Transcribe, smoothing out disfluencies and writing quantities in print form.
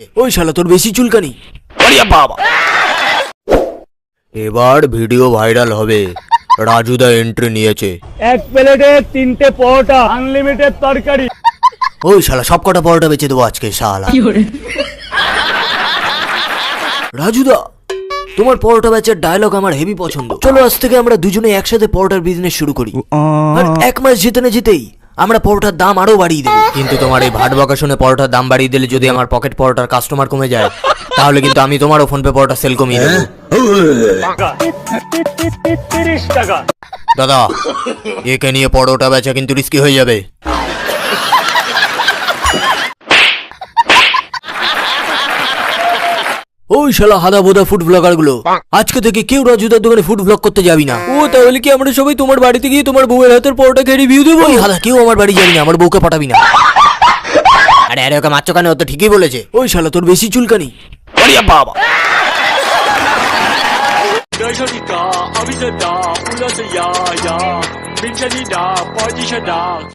ওই শালা তোর বেশি চুলকানি। আরে বাবা, এবার ভিডিও ভাইরাল হবে। রাজুদা এন্ট্রি নিয়েছে। এক প্লেটে 3টে পরোটা, আনলিমিটেড তরকারি। ওই শালা সব কটা পরোটা বেচে দেবো আজকে শালা। রাজুদা, তোমার পরোটা ব্যাচের ডায়লগ আমার হেভি পছন্দ। চলো আজ থেকে আমরা দুজনে একসাথে পরোটার বিজনেস শুরু করি। আর 1 মাস যেতে না যেতেই আমরা পরোটার দাম আরো বাড়িয়ে দেবো। কিন্তু তোমার এই ভাট বকা শুনে পরোটার দাম বাড়িয়ে দিলে যদি আমার পকেট পরোটার কাস্টমার কমে যায়, তাহলে কিন্তু আমি তোমারও ফোন পে পরোটা সেল কমিয়ে দেবো। 30 টাকা। দাদা, একে নিয়ে পরোটা বেচা কিন্তু রিস্কি হয়ে যাবে। ওই শালা হাদা বোদা ফুড ব্লগার গুলো, আজকে থেকে কেউ রাজুদার দোকানে ফুড ব্লগ করতে যাবি না। ও তাহলে কি আমরা সবাই তোমার বাড়িতে গিয়ে তোমার বউয়ের হাতের পরোটা খেয়ে রিভিউ দেবো? ওই হাদা, কেউ আমার বাড়ি যাবি না, আমার বউকে পাঠাবি না। আরে আরে, ওকে মারছো কেন? ও তো ঠিকই বলেছে। ওই শালা তোর বেশি চুলকানি। আরে বাবা, Deutschland, Abi sind da, Urlaub sind ja, ja. Bin ja nie da, freut dich ja da.